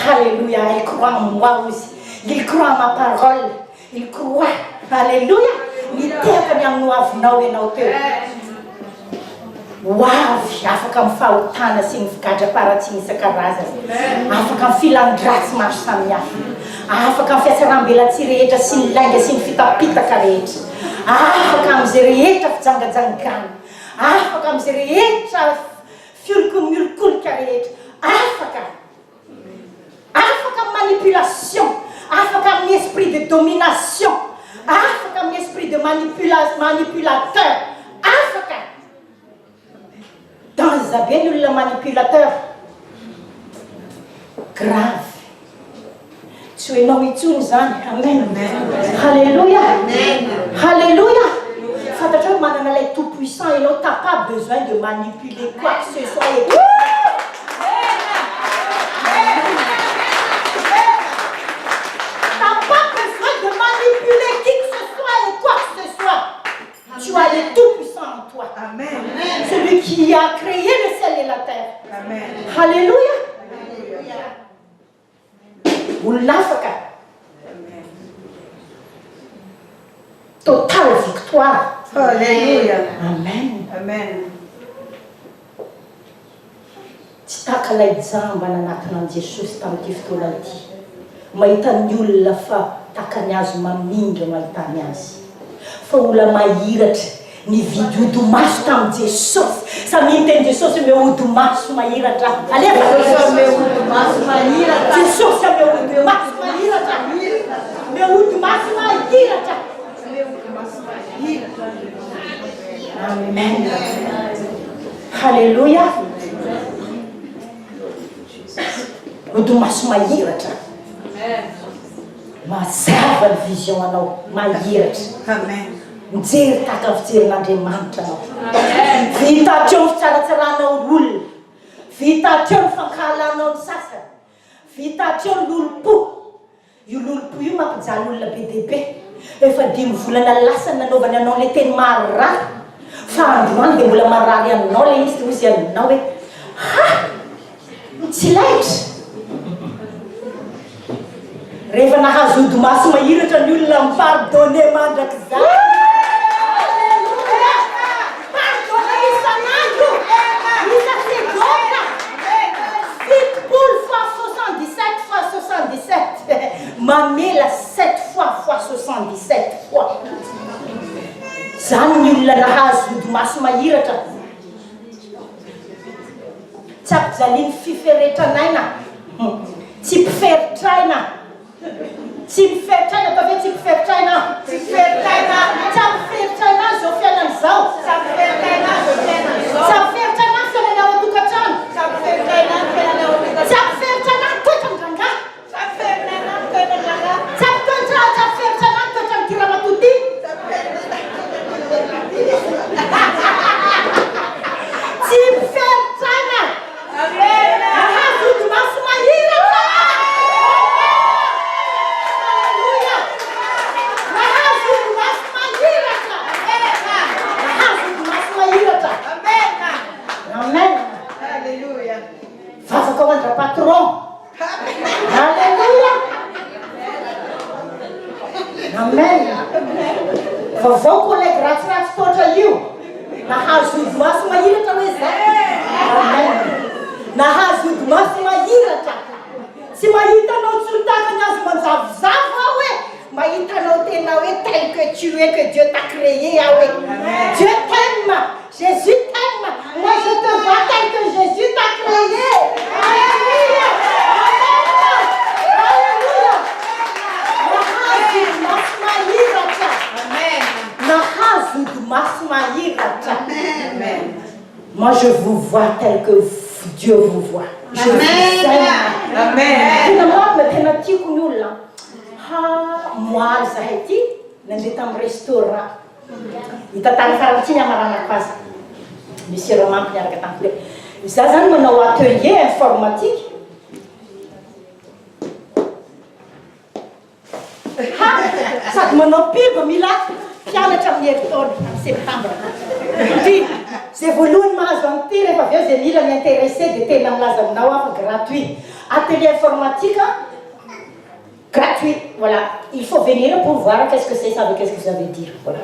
Alléluia, il croit en moi aussi. Il croit en ma parole. Il croit. Alléluia. Mitehaka ny amin'ny hoavinao ianao teo. Hoavy afaka amin'ny fahotana sy ny figadra-paratsy isan-karazany. Afaka amin'ny filan-dratsy maro samihafa. Afaka amin'ny fiasaram-belatsy rehetra sy ny lainga sy ny fitapitaka rehetra. Afaka amin'izay rehetra fijangajangana. Afaka amin'izay rehetra fiolokon-miolokolika rehetra. Afaka manipulation, afaka amin'ny esprit de domination, afaka amin'ny esprit de manipulateur, afaka danza be ny olona manipulateur grave tsy hoenao itsony zany. Amen. Halleluja. Halleluja. Fantatra hoe manana lay tout puissant ianao, t'as pas besoin de manipuler quoi que ce soit. Tu as le Tout-Puissant en toi. Amen. Celui qui a créé le ciel et la terre. Amen. Alléluia. Ulafaka. Totale victoire. Alléluia. Amen. Amen. Tsy taka lay jamba nanatona an' Jesosy tamin'ity fotoana ity. Mahita ny olona fa taka ny azo mamindra mahita ny azy. Fa ola mahiratra nividy odi-maso tamin'i Jesosy. Samy teny Jesosy ame odi-maso mahiratra. Alefa ame odi-maso mahiratra. Jesosy ame odi-maso mahiratra. Ame odi-maso mahiratra. Amen. Halleluja. Odi-maso mahiratra. Mazava ny vision anao mahiratra. Amen. Mijery tahaka ny fijerin'Andriamanitra anao. Vita hatreo ny fitsaratsarana olona. Vita hatreo ny fankahalanao ny sasany. Vita hatreo ny lolo-po. Io lolo-po io mampijaly olona be dia be. Efa 5 volana lasa nanaovany anao le teny marary. Fa androany dia mbola marary aminao le izy hozy aminao hoe tsy laitra. Rehefa nahazo odi-maso mahiratra ny olona mipardonne mandrakizay. Pardonne isan'andro. Isa segona. 77 fois 77. Mamela 7 fois 77 fois. Zany ny olona nahazo odi-maso mahiratra. Tsy ampijaliany fiferetranaina. Tsy mpifertraina. Tsy mpifertraina, atao hoe tsy mpifertraina. Tsy mpifertraina. Tsy mpifertraina zao fiainan'izao. Tsy mpifertraina zao fiainan'izao. Tsy mpifertraina fiainanao an-tokantrano. Tsy mpifertraina fiainanao an-tokantrano. Tsy mpifertraina toetran-dranga. Tsy mpifertraina toetran-dranga. Tsy mpifertraina toetran-dy Ramatoty. Tsy mpifertraina. Nahazo odi-maso mahiratra. Amen. Alléluia. Vava kao andra patron. Alléluia. Amen. Vavao collègue ratsiratsy toatra io. Nahazo odi-maso mahiratra hoe zay. Amen. Nahazo odi-maso mahiratra. Tsy mahitanao tsolotaka azy manjavozavo aho hoe. Mahitanao tena hoe tel que tu es, que Dieu t'a créé ah oui. Dieu t'aime. Jésus t'aime. Moi je te vois tel que Jésus t'a créé. Alléluia. Alléluia. Nahazo odi-maso mahiratra. Amen. Nahazo odi-maso mahiratra. Amen. Moi je vous vois tel que Dieu vous voit. Je vous aime. Amen. Tena marina tena tiako ny olona. Moaly zahay ty nandeha tamin'ny restaurant. Hitatany karantsiny amaranako azy. Misy romampy niaraka tamiko. Za zany manao atelier informatique. Sady manao pub mila mpianatra amin'ny herintaona amin'ny septambra. Ty zay voalohany mahazo an'ity rehefa avy eo zay mila miintéressé dia tena milaza aminao afa gratuit. Atelier informatique gratuit, voilà. Il faut venir pour voir qu'est-ce que c'est, ça veut qu'est-ce que ça veut dire. Voilà.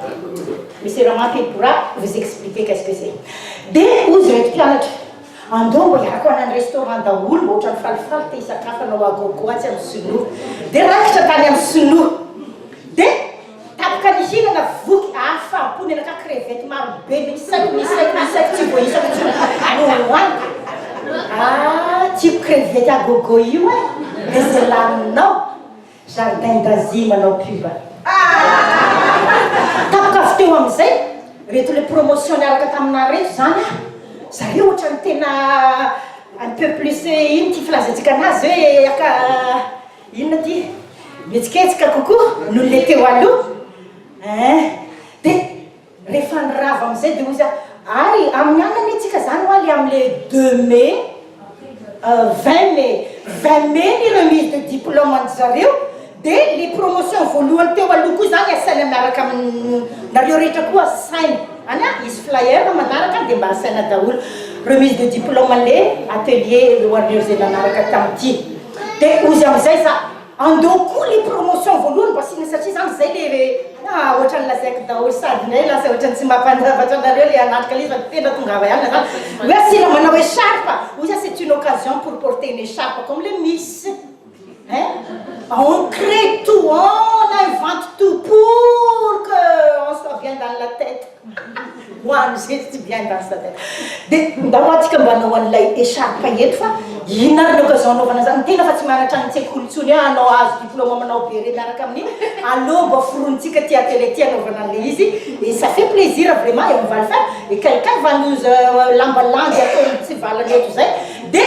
Monsieur Romampy pourra vous expliquer qu'est-ce que c'est. Dia ozy reto mpianatra. Andao mbo hiarako any amin'ny restaurant daholo mbo ohatrany falifaly te hisakafo anao agogoatsy amin'ny sinoa. Dia rakitra tany amin'ny sinoa. Dia tapaka ny hinana voky afampony anaka crevette maro be misaiko tsy voaisako tsy nohoaniko. Tipo crevette agogo io e. Dia zay laninao. Jardin d'Asie manao pub. Tapaka avy teo amin'izay reto le promotion niaraka tamina reto zany zareo ohatrany tena un peu plus ino ty filazantsika anazy hoe aka inona ty mihetsiketsika kokoa noho le teo aloha. Dia rehefa nirava amin'izay dia ozy ay amin'ny anany itsika zany hoaly amin'le 2 mai 20 mai ny remise de diplôme an'ny zareo. Dia les promotions voalohany teo aloha koa zany asaina miaraka aminareo rehetra koa saina. Ana izy flyer manaraka dia mba asaina daholo remise de diplôme le atelier hoan'ireo zay nanaraka tamity. Dia ozy amin'izay za andao koa le promotion voalohany mba sina satria zany zay le ohatrany lazaiko daholo sady nay lasa ohatrany tsy mampanavatra anareo le anatrika le fa tena tongava ihany zany hoe asina manao écharpe. Ozy c'est une occasion pour porter une écharpe comme le Miss. On crée tout, on invente tout pour qu'on soit bien dans la tête. hoany zay tsy bien dans sa tête dia ndahoantsika mba anao an'ilay écharpe eto fa ino ary ny occasion anaovana zany tena fa tsy mianatra ny tsekoly ntsony anao azo diplôme manao bere miaraka amin'iny allô mba foronitsika ty atélé ty anaovana an'ilay izy et ça fait plaisir vraiment et on va le faire et quelqu'un va nous lambalandy atao tsy valany eto zay dia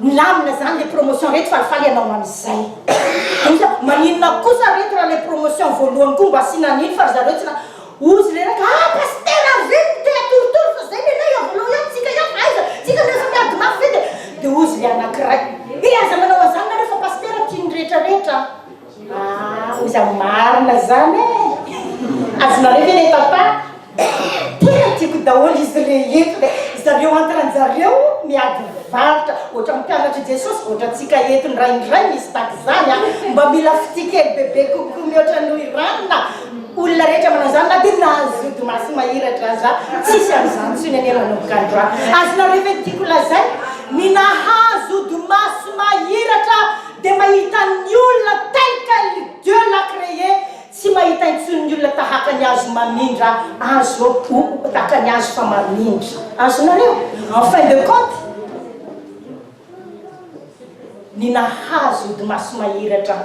milamina zany le promotion reto falifaly anao am'izay maninona kosa reto raha le promotion voalohany koa mba sinaniny fa zareo tsy na ozy le raka pasteur avy te atorotoro fa zay le io voaloha io tsika io aiza tsika nefa miady mafy fedy dia ozy le anankiray aza manao an'izany na rehefa pasteur tiany rehetrarehetra ozy marina zany azonareo ve le papa tena tiako daholo izy rehetra le zareo antranjareo miady varitra ohatra mpianatra jesosy ohatratsika etony raindray misy taky zany mba mila fitikely bebe kokoa mihoatra no iranina olona rehetra manao zany na dia nahazodo maso mahiratra za tsisy am'izany tsy neny manomboka androa azonareo ve tiako lazay ny nahazodo maso mahiratra dia mahita ny olona tel que Dieu l'a créé tsy mahita intsony ny olona tahaka ny azo mamindra azo tahaka ny azo fa mamindra azonareo en fin de compte ny nahazodo maso mahiratra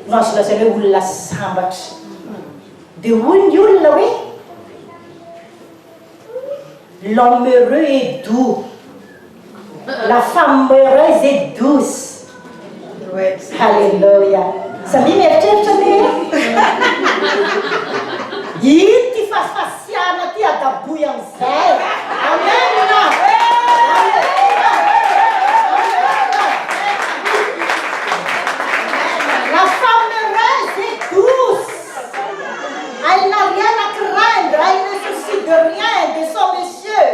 no azo lazany hoe olona sambatra dia hoy ny olona hoe l'homme heureux est doux la femme heureuse est douce halleluja samy mieritreritra le ino ty fasifasiana ty adaboy am'izay amena la femme heureuse est douce elle n'a rien à craindre elle ne soucie de rien de son monsieur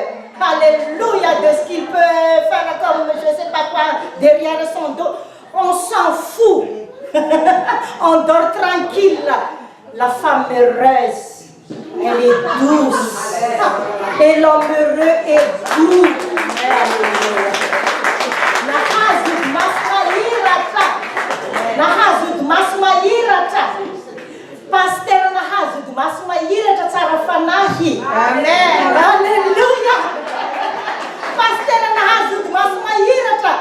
alléluia de ce qu'il peut faire comme je sais pas quoi derrière son dos on s'en fout on dort tranquille la femme heureuse elle est douce et l'homme heureux est doux nahazod maso mahiratra pasteur nahazod maso mahiratra tsara fanahy amen halleluja pasteur nahazod maso mahiratra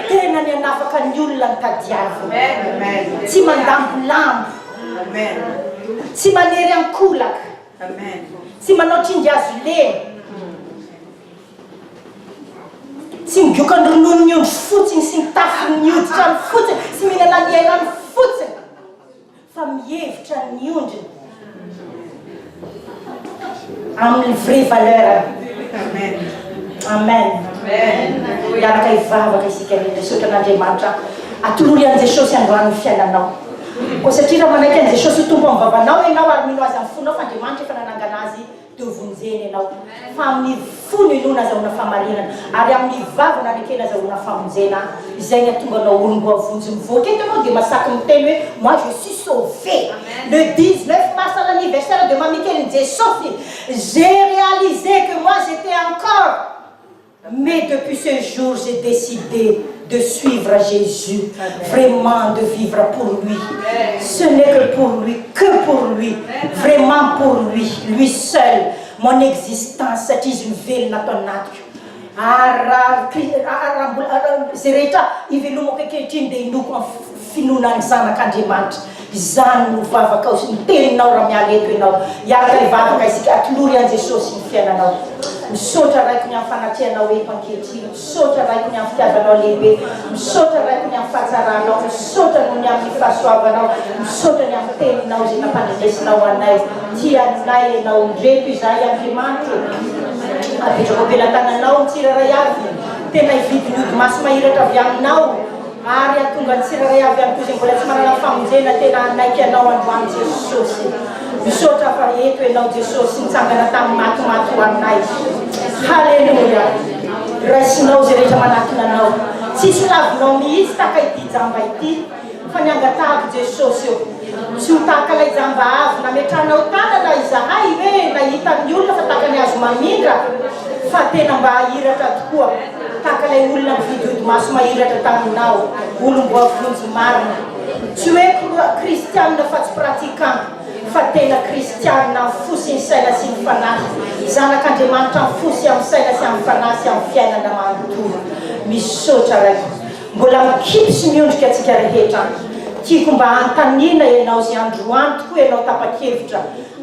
tena ny anafaka ny olona nytadiavina tsy mandambolambo tsy manery ankolaka tsy manao trindriazo leny tsy migioka ny ronono ny ondro fotsiny sy ny tafiny ny oditra ny fotsiny sy mihinana ny ailany fotsiny fa mihevitra ny ondriny amin'ny vraie valeur amen iaraka hivavaka isika rehetra sotra an'Andriamanitra atolory an' Jesosy androany ny fiainanao ko satria raha manaiky an' Jesosy tompo amin'ny vavanao ianao ary mino azy amin'ny fonao fa Andriamanitra efa nanangana azy teo vonjeny ianao fa amin'ny fo no inona azahoana famarinana ary amin'ny vavana nekena azahoana famonjena izay ny atonga anao olombo avonjy mivoaka eto anao dia masaky miteny hoe moi je suis sauvé le 19 mars à l'anniversaire de mamie Kely Jesosy j'ai réalisé que moi j'étais encore mais depuis ce jour j'ai décidé de suivre Jésus, vraiment de vivre pour lui. Ce n'est que pour lui, vraiment pour lui, lui seul. Mon existence, c'est une ville natonate. Zereta ivelomo keketriny dia inoko finonany zanak'Andriamanitra izany no vavaka ao sy ny teninao raha miala eto ianao iaraka hivavaka isika atolory an' Jesosy ny fiainanao misaotra raiko ny amin'ny fanatrehanao eto ankehitriny misaotra raiko ny amin'ny fitiavanao lehibe misaotra raiko ny amin'ny fahatsarahnao misaotra noho ny amin'ny fahasoavanao misaotra ny amin'ny teninao izay nampandresinao anay tianay ianao ndreto izay Andriamanitra apetrako ampelantananao ny tsiraray avy tena hividiny ody maso mahiratra avy aminao ary atonga ny tsiraray avy amin'ny toy izay mbola tsy manana famonjena tena anaiky ianao androany Jesosy misaotra fa eto ianao Jesosy nitsangana tamin'ny matomaty ho aminay halleluja raisinao zay rehetra manakina anao tsisy lavinao mihitsy taka ity jamba ity fa niangatahako Jesosy eo tsy ho tahaka ilay jamba avy nametranao tanana izahay hoe nahita ny olona fa tahaka ny azo mamindra fa tena mba hahiratra tokoa tahaka ilay olona mividy ody maso mahiratra taminao olombo avonjy marina tsy hoe kristianina fa tsy pratikant fa tena kristianina fosiny saina sy ny fanasy zanak'Andriamanitra fosy amin'ny saina sy amin'ny fanasy amin'ny fiainana manontolo misaotra raiky mbola mikipy sy miondrika atsika rehetra tiako mba antanina ianao zay androany tokoa ianao tapa-kevitra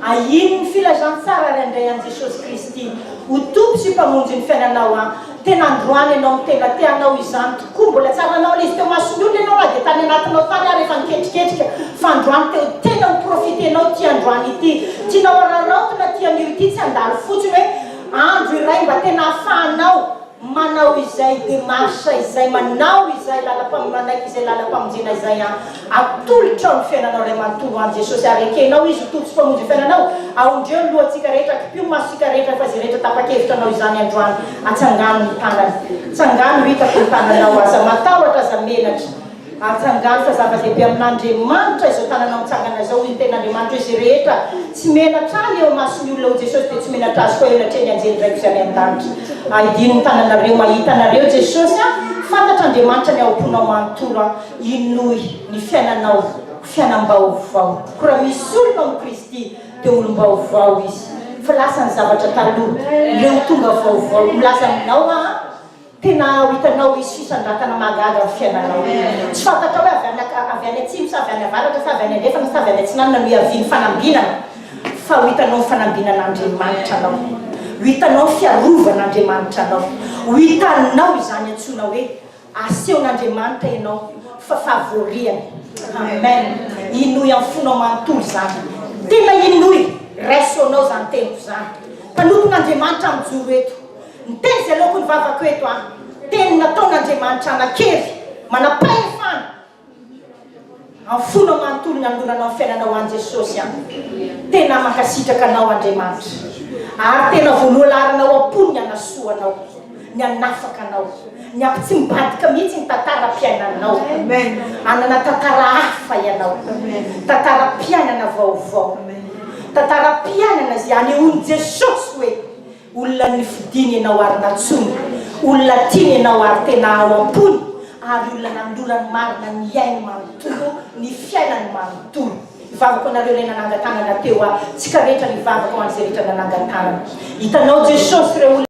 ahino ny filazantsara rendray an' Jesosy Kristy ho tompo sy mpamonjy ny fiainanao tena androany ianao mitena teanao izany tokoa mbola tsaranao le izy teo mason'olo ianao de tany anatinao tany rehefa niketriketrika fa androany teo tena miprofitenao ty androany ity tianao araraotona ty an'io ity tsy andalo fotsiny hoe andro iray mba tena ahafahanao manao izay demarche izay manao izay lala-pamanaiky izay lala-pamonjena izay atolotra ny fiainanao ray manontolo an' Jesosy ary ekenao izy ho tolotsy mpamonjy fiainanao aondreo ny lohatsika rehetra kipio masosika rehetra fa zay rehetra tapa-kevitranao izany androany atsangano ny tanany tsangano hitako ny tananao aza matahotra aza menatra atsangano fa zava-dehibe amin'Andriamanitra izao tananao mitsangana zao ny ten'Andriamanitra izy rehetra tsy menatra any eo masony olona ho Jesosy dia tsy menatra azy koa eo natreny anjely ndraiky izany an-danitra ahidino ny tananareo mahita anareo Jesosy fantatra Andriamanitra ny aomponao manontolo inoy ny fiainanao fiainam-baovao ko raha misy olona amin'ny Kristy dia olom-baovao izy fa lasa ny zavatra taloha leo tonga vaovao milaza aminao tena hitanao izy fisandratana magaga amin'ny fiainanao tsy fantatra hoe avy any atsimo sa avy any avaratra sa avy any andefana sa avy any atsinanana no hiaviany fanambinana fa ho hitanao ny fanambinan'Andriamanitra anao ho hitanao fiarovanaN'Andriamanitra anao ho hitanao izany antsona hoe asehon'Andriamanitra ianao fa favoriany amen inoy amin'ny fonao manontolo zany tena inoy raisoanao zany teniko zany mpanompon'Andriamanitra mijoro eto ny teny zay aleoko ny vavako eto teny nataon'Andriamanitra anakevy manapahefana amin'ny fonao manontolo ny andonanao ny fiainanao an' Jesosy tena mankasitraka anao Andriamanitra ary tena voaloalaranao ampony ny anasoanao ny anafaka anao ny ampy tsy mibadika mihitsy ny tantara-piainanao anana tantara hafa ianao tantara-piainana vaovao tantara-piainana zay anehoany Jesosy hoe olona ny fidiny ianao ary natsony olona tiany ianao ary tena ao ampony ary olona nandolany marina ny ainy manontolo ny fiainany manontolo vavako anareo ilay nanangan-tanana teo tsika rehetra ny vavako an'izay rehetra nanangan-tanana hitanao Jesosy reo